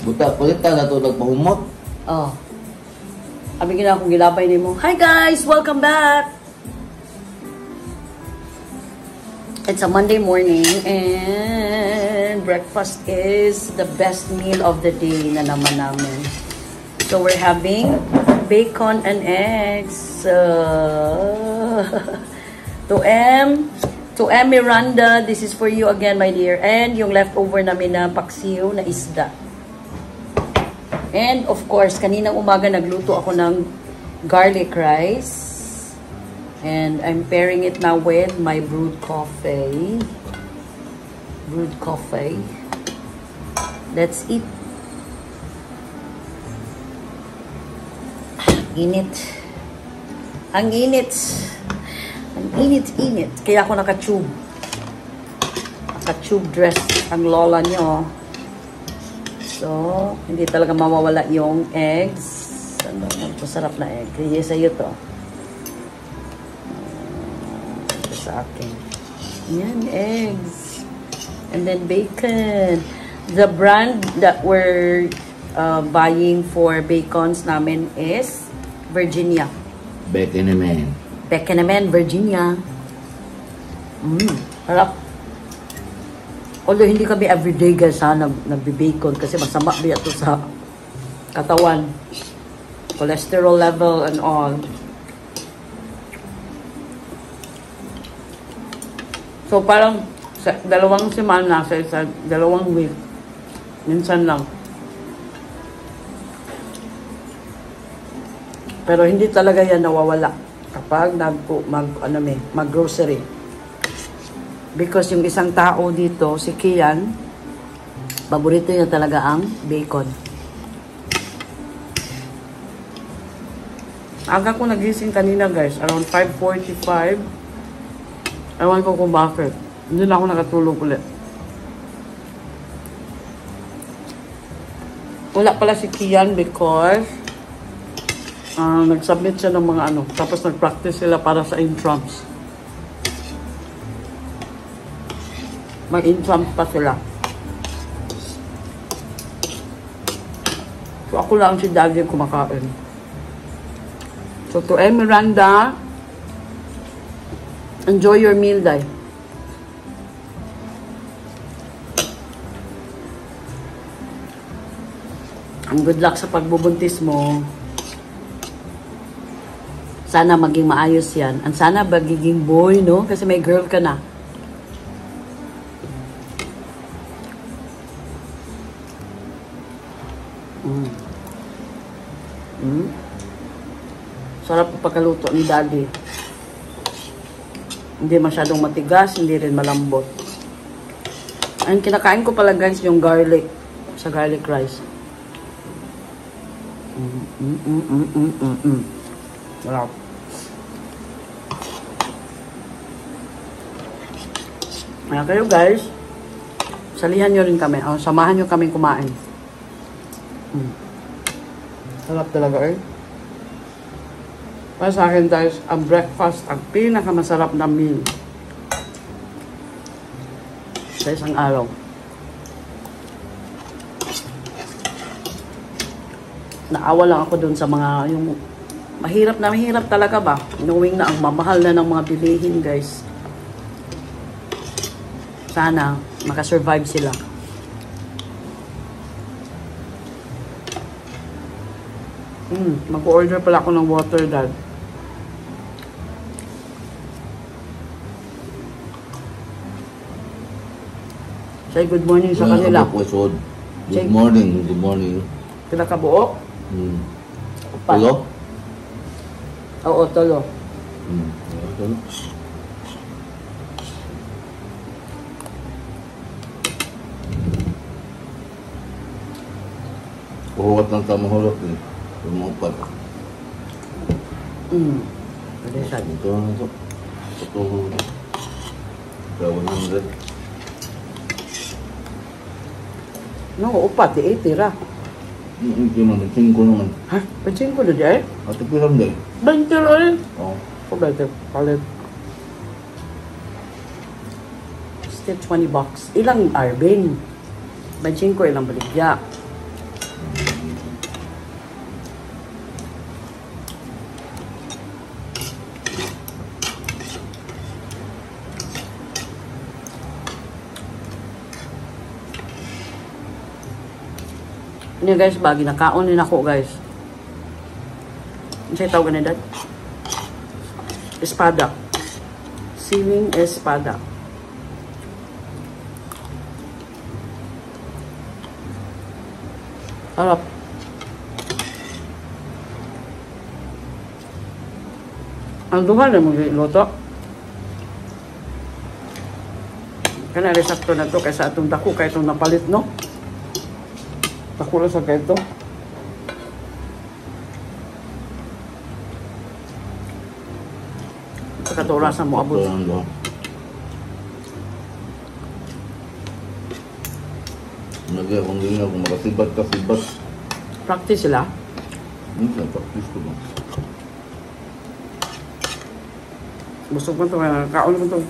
Buta, kulita na ito nagpahumot. Oh. Sabi gina akong gilapay ni mo. Hi guys! Welcome back! It's a Monday morning and breakfast is the best meal of the day na naman namin. So we're having bacon and eggs. To M Miranda, this is for you again, my dear. And yung leftover namin na paksiw na isda. And of course, kaninang umaga nagluto ako ng garlic rice. And I'm pairing it now with my brewed coffee. Brewed coffee. Let's eat. Init. Ang init. Ang init. Kaya ako naka-tube. Naka-tube dress ang lola nyo. So, hindi talaga mawawala yung eggs. Ano, masarap na egg. Kaya sa'yo to. Sa akin. Yan, eggs. And then bacon. The brand that we're buying for bacons namin is Virginia. Beckenemen, Virginia. Harap. Although hindi kami everyday guys ha, nagbe-bacon kasi masama biya to sa katawan. Cholesterol level and all. So, parang sa dalawang semana, sa dalawang week, minsan lang. Pero hindi talaga yan nawawala kapag mag-grocery. Because yung isang tao dito, si Kian, paborito niya talaga ang bacon. Aga ko nagising kanina guys, around 5:45. Ewan ko kung bakit. Hindi na ako nakatulog ulit. Wala pala si Kian because nag-submit siya ng mga ano. Tapos nag-practice sila para sa intrams. Mag-intrams pa sila. So ako lang si Daddy kumakain. So to Miranda, enjoy your meal, Day. Ang good luck sa pagbubuntis mo. Sana maging maayos yan. And sana magiging boy, no? Kasi may girl ka na. Sarap ang pagkaluto ni Daddy. Hindi masyadong matigas, hindi rin malambot. And kinakain ko pala guys yung garlic sa garlic rice. Sarap. Kaya kayo guys, salihan nyo rin kami. Samahan nyo kami kumain. Sarap talaga eh. Para sa akin guys, ang breakfast, ang pinakamasarap na meal sa isang araw. Naawa lang ako dun sa mga, yung mahirap talaga ba? Knowing na ang mamahal na ng mga bilihin guys. Sana makasurvive sila. Mag-order pala ako ng water, Dad. Say good morning sa kanila. Good morning. Good morning. Kinakabuo? Tolo? Oo, tolo. Puhukat ng tamahulok eh. Lumupad. Pwede siya. Ito na ito. Ito. 100. No, upat, di 80 ra. Ito naman, 5 naman. Ha? 5 na di eh? Ate pilang day. 20 ra eh. Oo. Pwede, palit. Still $20. Ilang arbin? 25 ilang baligya. Ini guys, bagi nakaon din ako guys. Ano siya tawag na dad? Espada. Siling espada. Harap. Ang duha na mong luto. Kana resakto na to kaysa atong dako kay itong napalit no. Dako lang sa kay ito. Katurasan mo abot. Lagi akong ganyan kung makasibat. Practice sila. Minsan, practice ko ba? Busog mo ito. Kaon mo ito.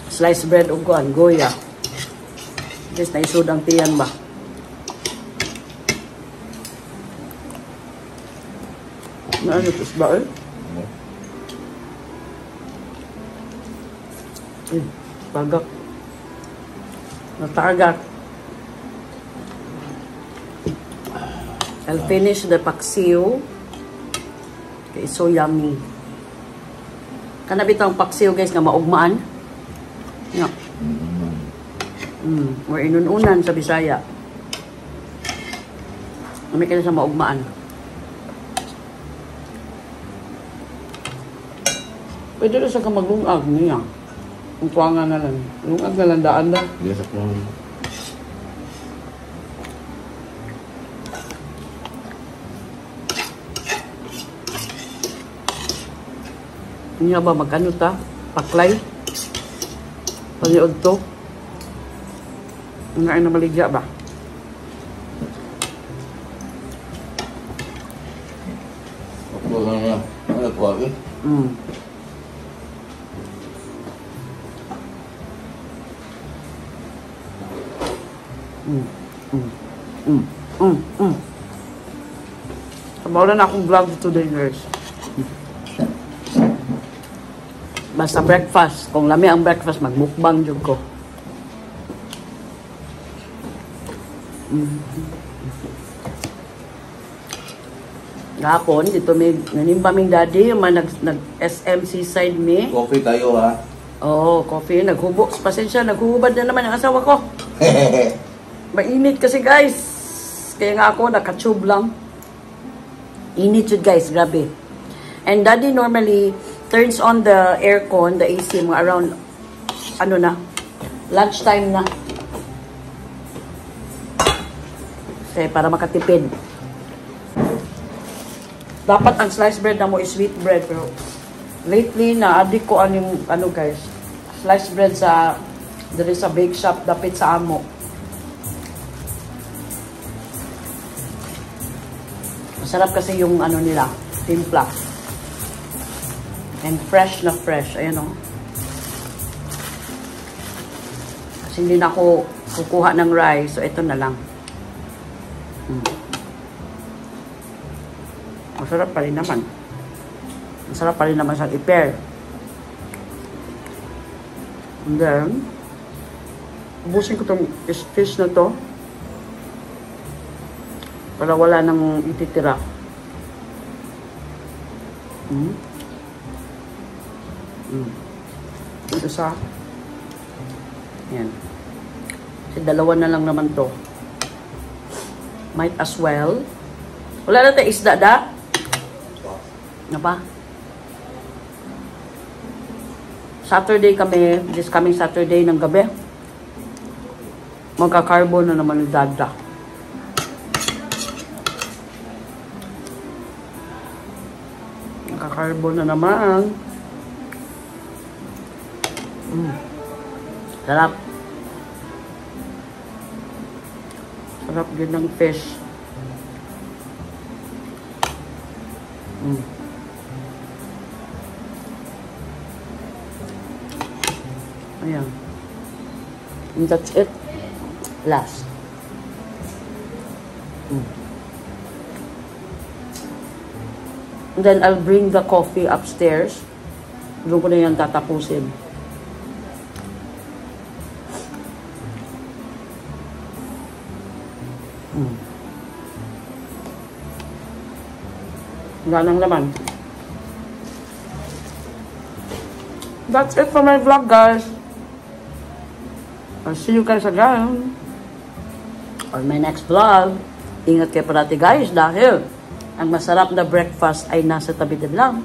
Sliced bread o kuan. Goya. Just naisod ang tiyan ba? Ano ito ba eh? Tagak. Natagak. I'll finish the paksiw. Okay, so yummy. Kanabit ang paksiw guys nga maugmaan. No. We're inununan sa Bisaya. May kaya sa maugmaan. Pwede rin sa kamaglungag niya. Ang tuwangan na lang. Lungag na lang daan na. Yes, ako. Niya ba magkano ta? Paklay? Paniod to? Ang na maligya ba? Ako lang na. Ano ko ako eh? Sabaw na akong vlog today guys. Basta breakfast. Kung lami ang breakfast, magmukbang jud ko. Gapon, dito may nanimba ming daddy, yung nag-SMC side me. Coffee tayo ha. Oo, coffee. Naghubo. Pasensya, naghubad na naman ang asawa ko. Mainit kasi guys. Kaya nga ako, nakatube lang. Init yun guys, grabe. And daddy normally turns on the aircon, the AC, mga around, ano na, lunchtime na. Kasi para makatipid. Dapat ang sliced bread na mo is sweet bread, pero lately na adik ko ano guys, sliced bread sa dali sa bake shop dapit sa amo. Masarap kasi yung ano nila, timpla. And fresh na fresh, ayan o. Kasi hindi na ako kukuha ng rice, so ito na lang. Masarap pa rin naman. Masarap pa rin naman siyang i-pair. And then, ubusin ko itong fish na to para wala nang ititira. Ito sa yan. Kasi dalawa na lang naman to. Might as well. Wala na tayo isda da? Ano ba? Saturday kami, this coming Saturday ng gabi. Magka-carbo na naman yung dada. Magka-carbo na naman. Sarap. Sarap din ng fish. Ayan. And that's it. Last. And then I'll bring the coffee upstairs. Doon ko na yan tatapusin. Wala nang laman. That's it for my vlog, guys. I'll see you guys again on my next vlog. Ingat kayo parati, guys, dahil ang masarap na breakfast ay nasa tabi din lang.